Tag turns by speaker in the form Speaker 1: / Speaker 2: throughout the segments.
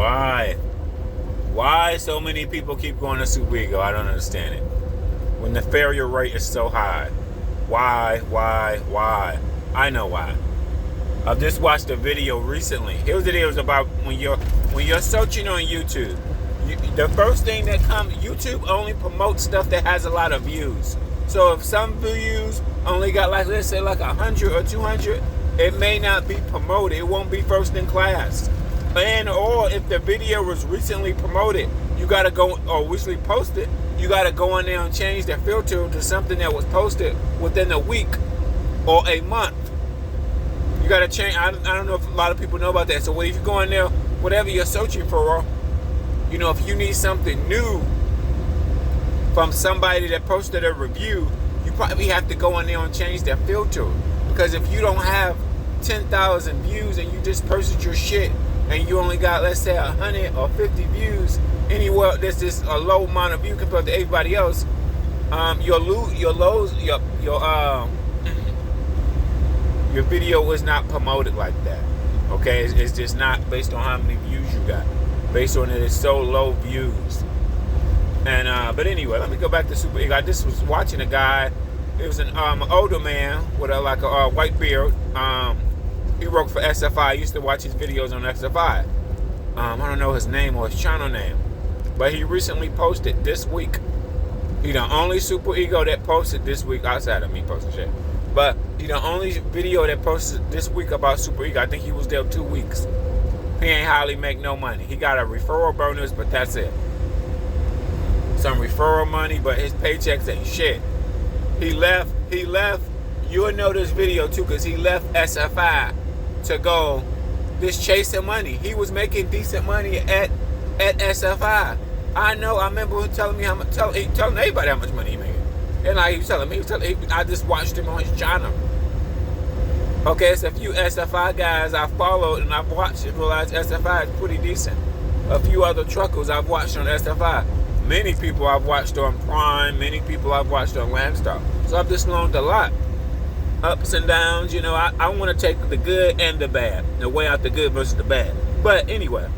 Speaker 1: Why? Why so many people keep going to Super Ego? I don't understand it. When the failure rate is so high. Why? I know why. I've just watched a video recently. Here's the deal. It's about when you're searching on YouTube. The first thing that comes, YouTube only promotes stuff that has a lot of views. So if some views only got like, let's say like 100 or 200, it may not be promoted. It won't be first in class. And or if the video was recently promoted, you gotta go, or recently posted, you gotta go in there and change the filter to something that was posted within a week or a month. You gotta change. I don't know if a lot of people know about that. So if you go in there, whatever you're searching for, you know, if you need something new from somebody that posted a review, you probably have to go in there and change that filter. Because if you don't have 10,000 views and you just posted your shit and you only got, let's say, 100 or 50 views, anywhere this is a low amount of views compared to everybody else, your video was not promoted like that. Okay, it's just not based on how many views you got. Based on it is so low views. And but anyway, let me go back to Super Ego. I just was watching a guy. It was an older man with a white beard. He worked for SFI. I used to watch his videos on SFI. I don't know his name or his channel name, but he recently posted this week. He the only Super Ego that posted this week outside of me posting shit. But he the only video that posted this week about Super Ego. I think he was there 2 weeks. He ain't hardly make no money. He got a referral bonus, but that's it. Some referral money, but his paychecks ain't shit. He left. You'll know this video too, because he left SFI to go just chasing money. He was making decent money at SFI. I know. I remember him telling me telling everybody how much money he made. And like he was telling me, I just watched him on his channel. Okay, it's a few SFI guys I followed and I've watched and realized SFI is pretty decent. A few other truckers I've watched on SFI. Many people I've watched on Prime. Many people I've watched on Landstar. So I've just learned a lot. Ups and downs, you know, I want to take the good and the bad. The way out the good versus the bad. But anyway,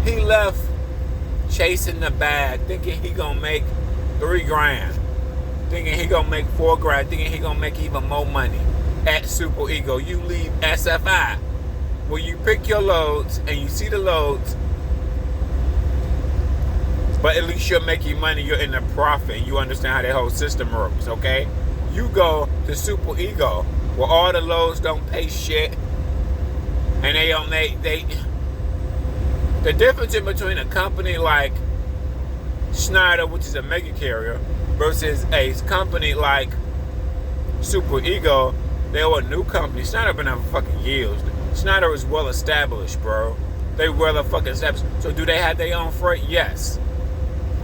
Speaker 1: he left chasing the bag, thinking he gonna make $3,000. Thinking he gonna make $4,000. Thinking he gonna make even more money at Super Ego. You leave SFI where you pick your loads and you see the loads, but at least you're making money. You're in the profit. You understand how that whole system works, okay? You go to Super Ego where all the loads don't pay shit, and they don't the difference in between a company like Schneider, which is a mega carrier, versus a company like Super Ego. They were a new company. Schneider been out for fucking years. Schneider is well established, bro. They well fucking established. So do they have their own freight? Yes.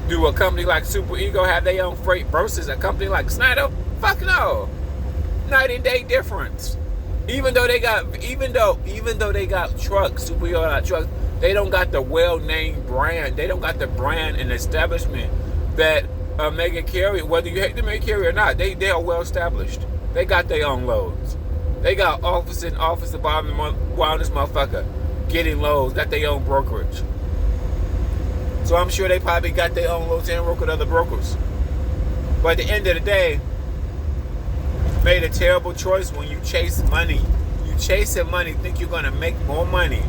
Speaker 1: Do a company like Super Ego have their own freight versus a company like Schneider? Fuck no. Night and day difference. Even though they got trucks, Super Ego got trucks, they don't got the well-named brand. They don't got the brand and establishment that a mega carrier, whether you hate the mega carrier or not, they are well established. They got their own loads. They got office department while this motherfucker getting loads, got their own brokerage. So I'm sure they probably got their own loads and work with other brokers. But at the end of the day, made a terrible choice when you chase money. You chasing money, think you're gonna make more money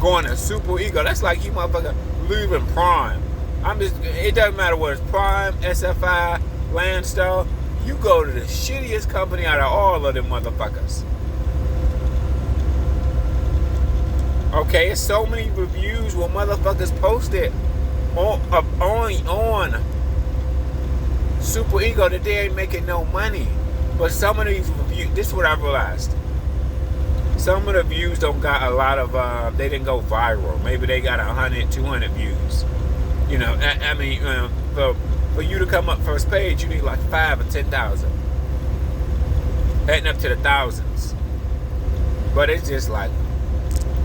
Speaker 1: going to Super Ego. That's like you motherfucker leaving Prime. It doesn't matter what it's Prime, SFI, Landstar. You go to the shittiest company out of all of them motherfuckers. Okay, it's so many reviews where motherfuckers posted on Super Ego that they ain't making no money. But some of these reviews, this is what I realized. Some of the views don't got a lot of, they didn't go viral. Maybe they got 100, 200 views. You know, I mean, for you to come up first page, you need like 5 or 10,000. Heading up to the thousands. But it's just like,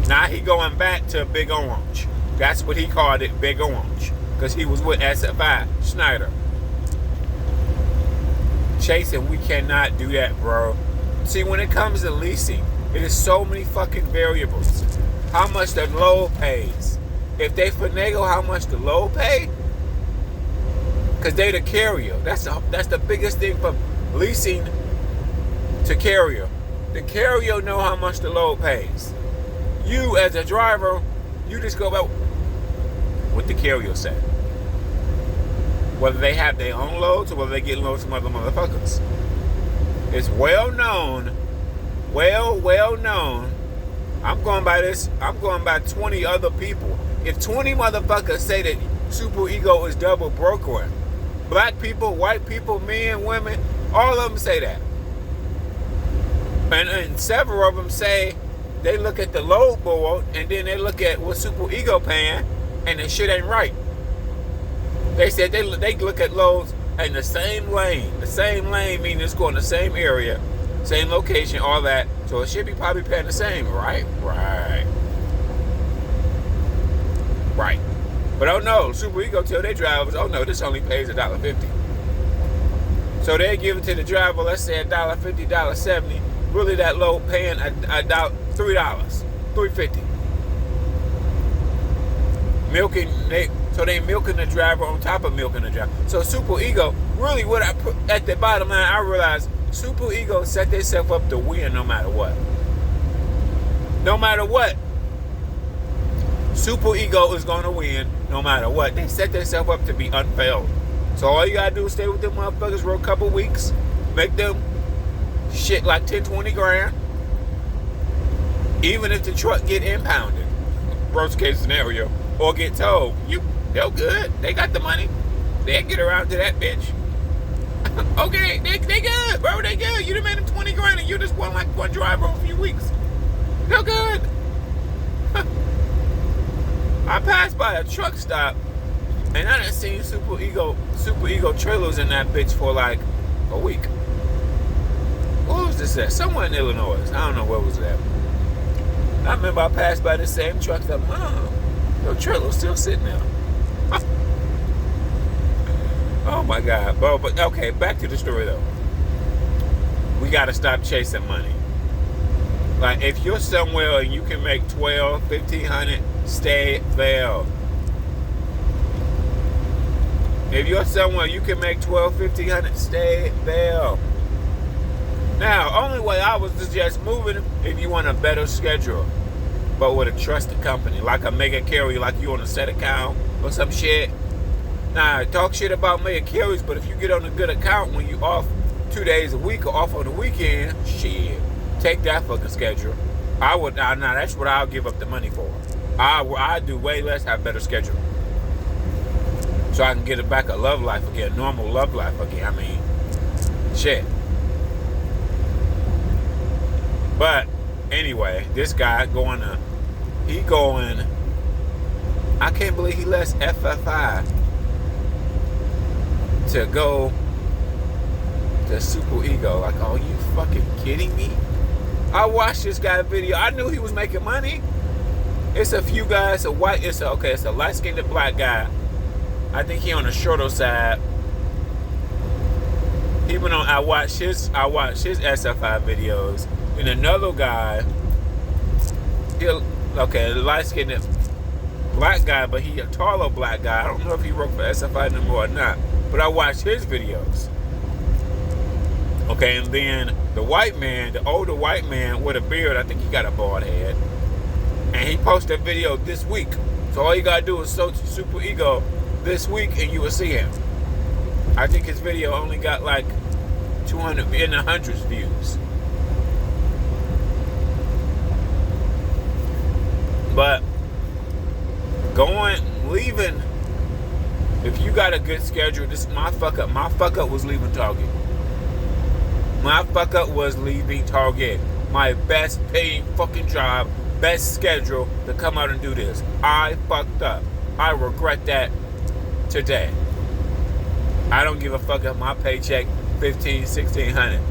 Speaker 1: now he going back to Big Orange. That's what he called it, Big Orange. Because he was with SFI, Schneider. Chasing, we cannot do that, bro. See, when it comes to leasing, it is so many fucking variables. How much the load pays. if they finagle how much the load pay, because they the carrier. That's the biggest thing from leasing to carrier. The carrier know how much the load pays. You as a driver, you just go about what the carrier said. Whether they have their own loads or whether they get loads from other motherfuckers. It's well known. I'm going by 20 other people. If 20 motherfuckers say that Super Ego is double brokering, black people, white people, men, women, all of them say that. And several of them say they look at the load board and then they look at what Super Ego paying and the shit ain't right. They said they look at loads in the same lane. The same lane meaning it's going the same area, same location, all that. So it should be probably paying the same, right? Right. But oh no, Super Ego tell their drivers, oh no, this only pays $1.50. So they give it to the driver, let's say $1.50, $1.70. Really that load paying $3, $3.50. So they milking the driver on top of milking the driver. So Super Ego, really what I put at the bottom line, I realized Super Ego set themselves up to win no matter what. No matter what. Super Ego is going to win no matter what. They set themselves up to be unfailed. So all you got to do is stay with them motherfuckers for a couple weeks. Make them shit like 10, 20 grand. Even if the truck get impounded. Worst case scenario. Or get towed. They're good. They got the money. They'll get around to that bitch. Okay, they good, bro. They good. You done made them 20 grand and you just won like one driver a few weeks. They're good. I passed by a truck stop and I done seen Super Ego trailers in that bitch for like a week. What was this at? Somewhere in Illinois. I don't know where was that. I remember I passed by the same truck stop. Your trailer's still sitting there. Oh my God, bro. But okay, back to the story though. We gotta stop chasing money. Like if you're somewhere and you can make $1,200, $1,500, stay there. If you're somewhere you can make $1,200, $1,500, stay there. Now, only way I would suggest moving if you want a better schedule, but with a trusted company, like a mega carrier, like you on a set account or some shit. Now, talk shit about mega carriers, but if you get on a good account when you off 2 days a week or off on the weekend, shit, take that fucking schedule. Now that's what I'll give up the money for. I do way less, have better schedule, so I can get it back a love life again, normal love life again. I mean, shit. But anyway, this guy I can't believe he left FFI to go to Super Ego. Like, are you fucking kidding me? I watched this guy's video. I knew he was making money. It's a few guys, it's a light-skinned black guy. I think he on the shorter side. I watched his SFI videos. And another guy, the light-skinned black guy, but he a taller black guy. I don't know if he worked for SFI no more or not, but I watched his videos. Okay, and then the white man, the older white man with a beard, I think he got a bald head, and he posted a video this week. So all you gotta do is search Super Ego this week, and you will see him. I think his video only got like 200 in the hundreds views. But leaving, if you got a good schedule, this my fuck up. My fuck up was leaving Target. My fuck up was leaving Target. My best paying fucking job, best schedule to come out and do this. I fucked up. I regret that today. I don't give a fuck if my paycheck $1,500, $1,600.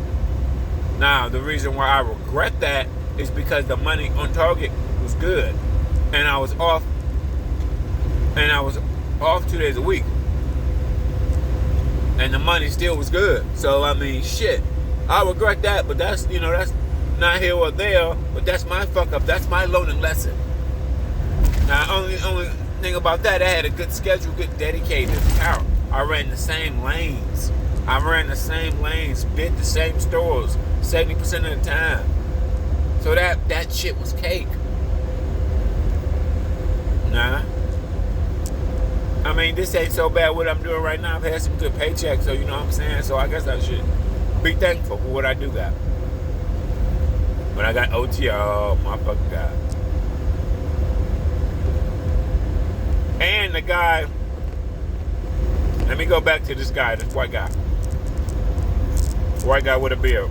Speaker 1: Now, the reason why I regret that is because the money on Target was good. And I was off 2 days a week. And the money still was good. So, I mean, shit. I regret that, but that's not here or there. But that's my fuck up. That's my learning lesson. Now, thing about that, I had a good schedule, good dedicated account. I ran the same lanes. Bid the same stores 70% of the time. So that shit was cake. Nah. I mean, this ain't so bad what I'm doing right now. I've had some good paychecks, so you know what I'm saying? So I guess I should be thankful for what I do got. But I got OT, oh my fucking God. And the guy, let me go back to this guy, this white guy. White guy with a beard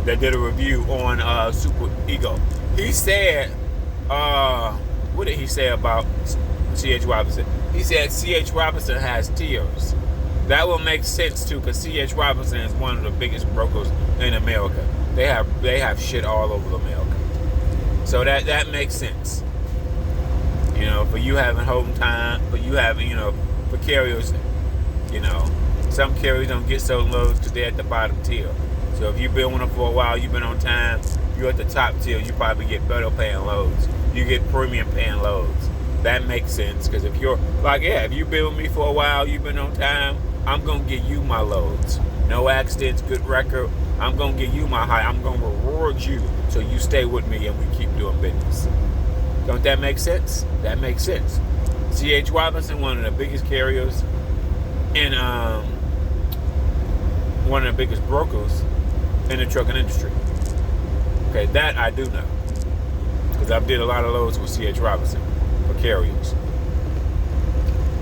Speaker 1: that did a review on Super Ego. He said, what did he say about C.H. Robinson? He said C.H. Robinson has tiers. That will make sense too, because C.H. Robinson is one of the biggest brokers in America. They have shit all over America. So that makes sense. You know, for you having home time, for you having, you know, for carriers, you know, some carriers don't get so low because they're at the bottom tier. So if you've been with them for a while, you've been on time, you're at the top tier, you probably get better paying loads. You get premium paying loads. That makes sense, because if you're, like, yeah, if you've been with me for a while, you've been on time, I'm going to give you my loads. No accidents, good record. I'm going to give you my high. I'm going to reward you so you stay with me and we keep doing business. Don't that make sense? That makes sense. C.H. Robinson, one of the biggest carriers and one of the biggest brokers in the trucking industry. Okay, that I do know, because I did a lot of loads with C.H. Robinson for carriers.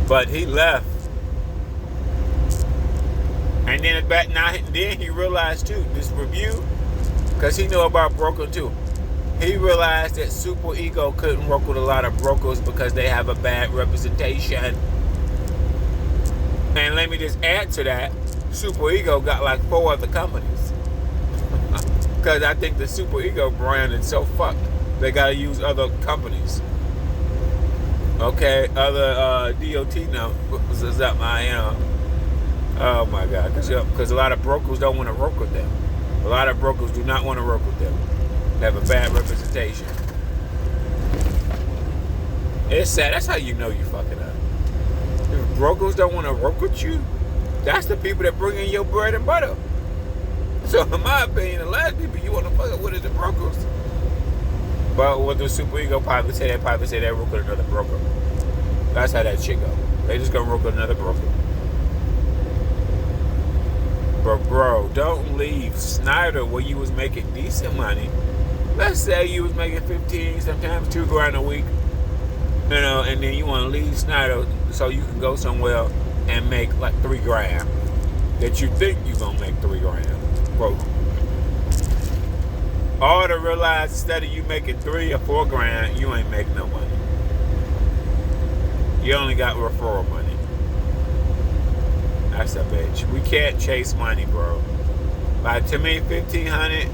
Speaker 1: But he left, and then then he realized too, this review, because he knew about brokering too. He realized that Super Ego couldn't work with a lot of brokers because they have a bad representation. And let me just add to that, Super Ego got like 4 other companies. Because I think the Super Ego brand is so fucked, they gotta use other companies. Okay, other DOT numbers is up my oh my God, because a lot of brokers don't want to work with them. A lot of brokers do not want to work with them. They have a bad representation. It's sad. That's how you know you fucking up. If brokers don't want to work with you, that's the people that bring in your bread and butter. So in my opinion, the last people you want to fuck up with is the brokers. But what the Super Ego probably say, they work with another broker. That's how that shit go. They just gonna work with another broker. But bro, don't leave Snyder where you was making decent money. Let's say you was making 15, sometimes $2,000 a week, you know, and then you want to leave Snyder so you can go somewhere and make like $3,000 that you think you're gonna make $3,000, bro. All to realize, instead of you making $3,000 or $4,000, you ain't making no money. You only got referral money. That's a bitch. We can't chase money, bro. Like, to me, $1,500,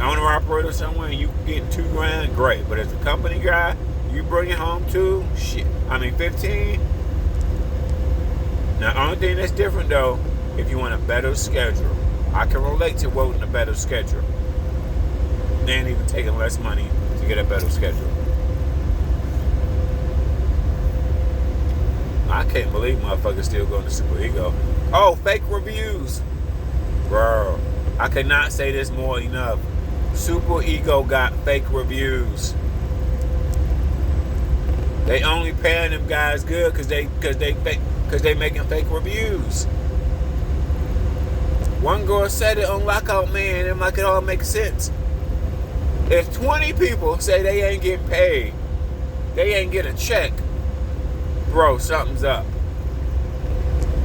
Speaker 1: owner operator somewhere, and you get $2,000, great. But as a company guy, you bring it home too, shit. I mean, 15. Now, only thing that's different though, if you want a better schedule, I can relate to wanting a better schedule. And even taking less money to get a better schedule. I can't believe motherfuckers still going to Super Ego. Oh, fake reviews. Bro, I cannot say this more enough. Super Ego got fake reviews. They only paying them guys good because they making fake reviews. One girl said it on Lockout Man, and like it all makes sense. If 20 people say they ain't getting paid, they ain't get a check, bro, something's up.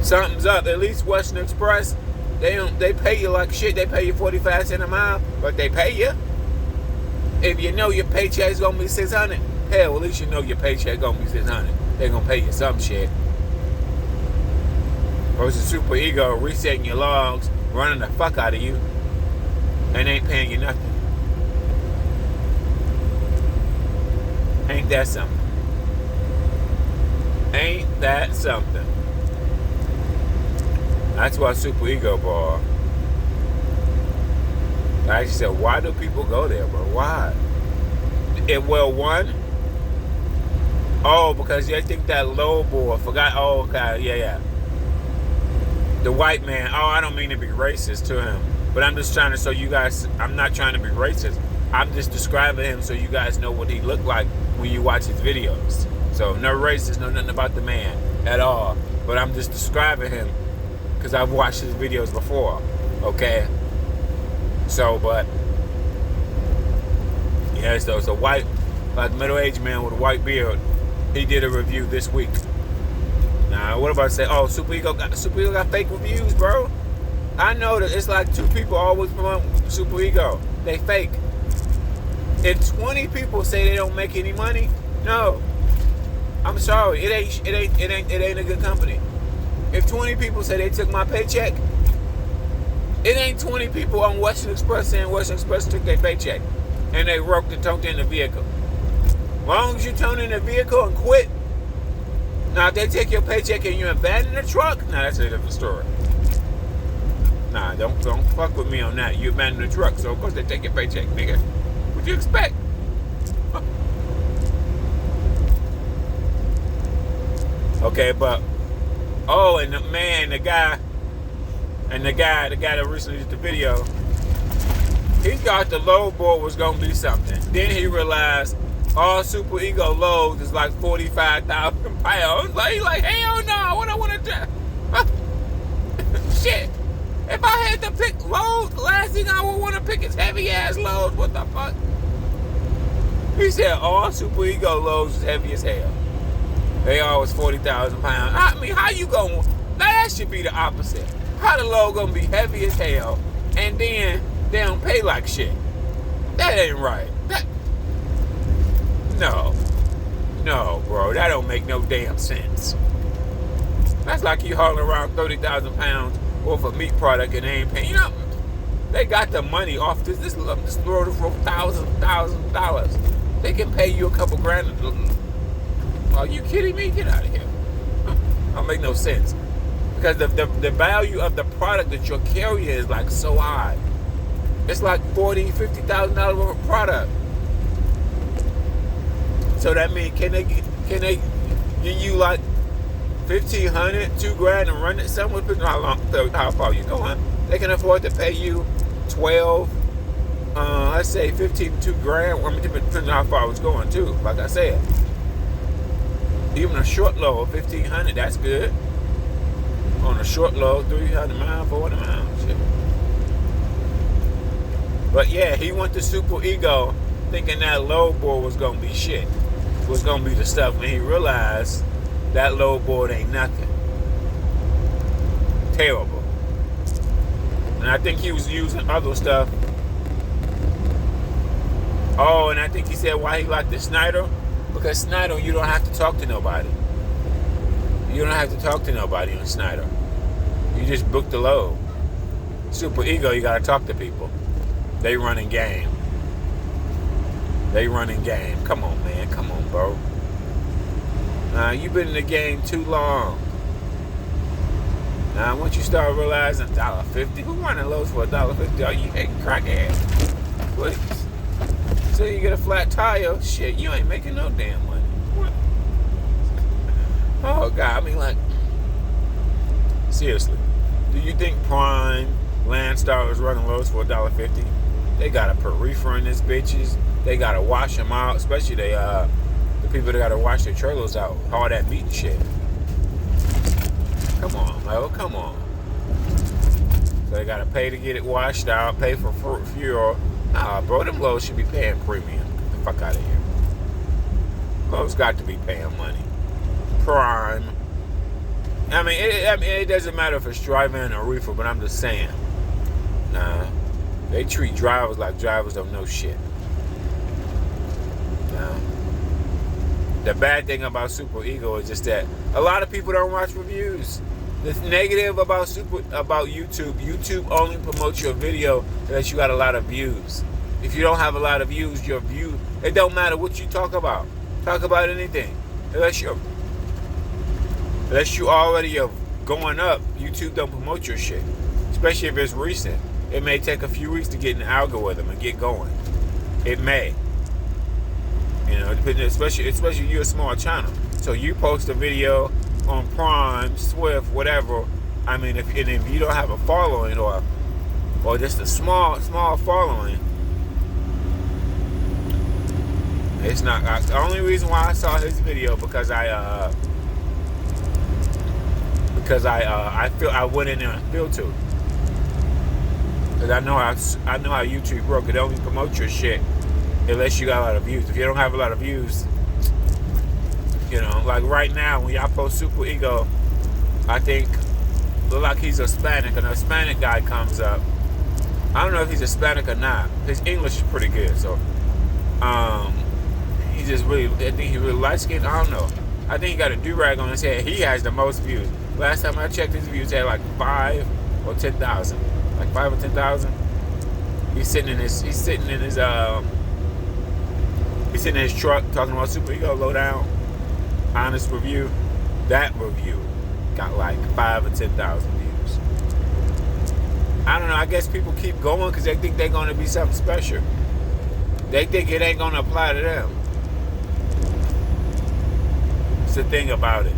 Speaker 1: Something's up. At least Western Express, they pay you like shit. They pay you 45 cents a mile, but they pay you. If you know your paycheck's gonna be $600, hell, at least you know your paycheck gonna be $600. They gonna pay you some shit. Versus Super Ego resetting your logs, running the fuck out of you, and ain't paying you nothing. Ain't that something? Ain't that something? That's why Super Ego, bro. I actually said, why do people go there, bro? Why? Well, one, Oh, because they think that low boy forgot. Oh, okay, yeah. The white man. Oh, I don't mean to be racist to him, but I'm just trying to show you guys. I'm not trying to be racist. I'm just describing him so you guys know what he looked like when you watch his videos. So no racist, no nothing about the man at all. But I'm just describing him because I've watched his videos before. Okay. So, but yeah, so it's a white, like middle-aged man with a white beard. He did a review this week. Now, what about to say? Oh, Super Ego got fake reviews, bro. I know that it's like 2 people always promote Super Ego. They fake. If 20 people say they don't make any money, no. I'm sorry, it ain't a good company. If 20 people say they took my paycheck, it ain't 20 people on Western Express saying Western Express took their paycheck and they worked and turned in the vehicle. As long as you turn in the vehicle and quit. Now, if they take your paycheck and you abandon the truck, nah, that's a different story. Nah, don't fuck with me on that. You abandon the truck, so of course they take your paycheck, nigga. What you expect? Okay, but and the guy that recently did the video, he thought the load board was gonna be something. Then he realized all Super Ego loads is like 45,000 pounds. He like, hell no, what I want to do? Shit. If I had to pick loads, the last thing I would want to pick is heavy ass loads. What the fuck? He said all Super Ego loads is heavy as hell. They always 40,000 pounds. I mean, how you gonna? Now that should be the opposite. How the load gonna be heavy as hell and then they don't pay like shit? That ain't right. No, bro, that don't make no damn sense. That's like you hauling around 30,000 pounds worth of meat product and they ain't paying. You know, they got the money off this load for $1,000. They can pay you a couple grand. Are you kidding me? Get out of here. Don't make no sense. Because the value of the product that you're carrying is like so high. It's like $40,000, $50,000 worth of product. So that means can they give you like $1,500, $2,000 and run it somewhere? Depending on how far you going. They can afford to pay you 12, let's say 15 to $2,000. I mean, depending on how far I was going too. Like I said, even a short load, 1,500, that's good. On a short load, 300 miles, 400 miles, shit. But yeah, he went to Super Ego thinking that load board was gonna be shit. Was gonna be the stuff, when he realized that load board ain't nothing. Terrible. And I think he was using other stuff. Oh, and I think he said why he liked the Snyder, because Snyder, you don't have to talk to nobody. You don't have to talk to nobody on Snyder. You just book the load. Super Ego, you gotta talk to people. They running game. Come on, man. Come on, bro. You've been in the game too long. Now, once you start realizing $1.50, who running loads for $1.50? Are you hating crackhead? Please. So you get a flat tire, shit, you ain't making no damn money. What? Oh, God. I mean, like, seriously. Do you think Prime, Landstar is running loads for $1.50? They gotta put reefer in this bitches. They gotta wash them out, especially the people that gotta wash their trailers out, all that meat and shit. Come on, bro, come on. So they gotta pay to get it washed out, pay for fuel. Nah, bro, them loads should be paying premium. Get the fuck out of here. Loads got to be paying money. Prime. I mean, it doesn't matter if it's driving or reefer, but I'm just saying. Nah, they treat drivers like drivers don't know shit. Now, the bad thing about Super Ego is just that a lot of people don't watch reviews. The negative about YouTube only promotes your video unless you got a lot of views. If you don't have a lot of views, it don't matter what you talk about. Talk about anything. Unless you already are going up, YouTube don't promote your shit. Especially if it's recent. It may take a few weeks to get in the algorithm and get going. It may. You know, especially you're a small channel. So you post a video on Prime, Swift, whatever. I mean, if you don't have a following or just a small following, it's not. The only reason why I saw his video because I feel I went in there and feel to. Because I know how YouTube works. It only promotes your shit unless you got a lot of views. If you don't have a lot of views, you know, like right now when y'all post Super Ego, I think look like he's Hispanic, and a Hispanic guy comes up. I don't know if he's Hispanic or not. His English is pretty good, so he just really, I think he really light skinned. I don't know. I think he got a do-rag on his head. He has the most views. Last time I checked, his views had like 5 or 10,000. Like 5 or 10,000. He's sitting in his truck talking about Super Ego Low Down. Honest review. That review got like 5 or 10,000 views. I don't know. I guess people keep going because they think they're going to be something special. They think it ain't going to apply to them. It's the thing about it.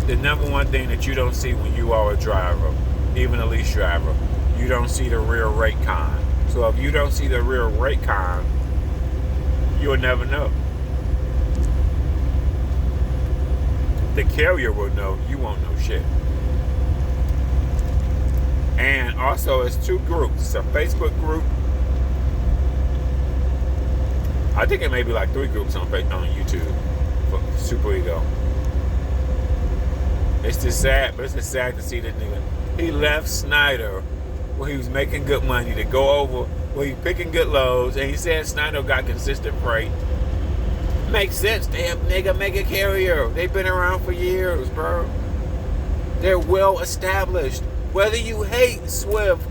Speaker 1: The number one thing that you don't see when you are a driver, even a lease driver, you don't see the real rate con. So if you don't see the real rate con, you'll never know. The carrier will know, you won't know shit. And also it's 2 groups. It's a Facebook group. I think it may be like 3 groups on YouTube for Super Ego. It's just sad, but it's just sad to see that nigga. He left Snyder where he was making good money to go over where he picking good loads, and he said Snyder got consistent freight. Makes sense. Damn nigga, mega carrier. They've been around for years, bro. They're well established. Whether you hate Swift,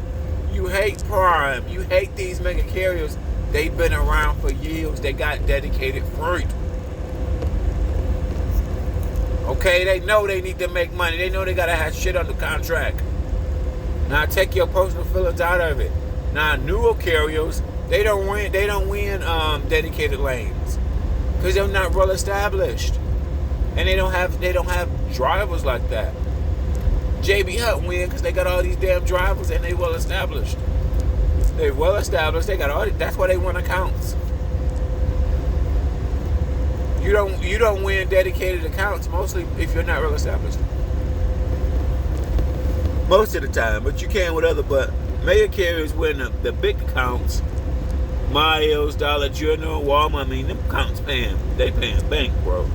Speaker 1: you hate Prime, you hate these mega carriers, they've been around for years. They got dedicated freight. Okay, they know they need to make money. They know they gotta have shit under contract. Now take your personal feelings out of it. Now newer carriers, they don't win dedicated lanes because they're not well established, and they don't have drivers like that. JB Hunt win because they got all these damn drivers and they well established. They're well established. They got all. That's why they won accounts. You don't win dedicated accounts mostly if you're not real established. Most of the time, but you can with other. But mega carriers win the big accounts. Miles, Dollar General, Walmart. I mean, them accounts paying bank, bro.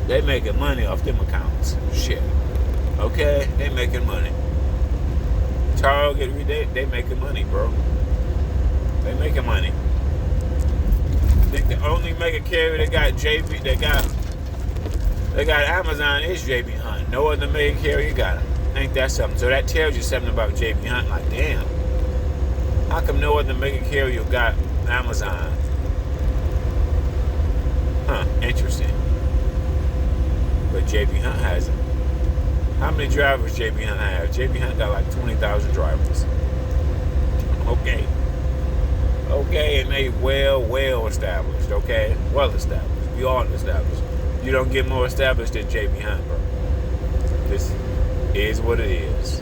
Speaker 1: They making money off them accounts. Shit. Okay, they making money. Target, they making money, bro. They making money. I think the only mega carrier that got Amazon is JB Hunt. No other mega carrier got it. Ain't that something? So that tells you something about JB Hunt. Like, damn, how come no other mega carrier got Amazon? Huh? Interesting. But JB Hunt has it. How many drivers JB Hunt have? JB Hunt got like 20,000 drivers. Okay. Okay, and they well established, okay? Well established. Beyond established. You don't get more established than JB Hunt, bro. This is what it is.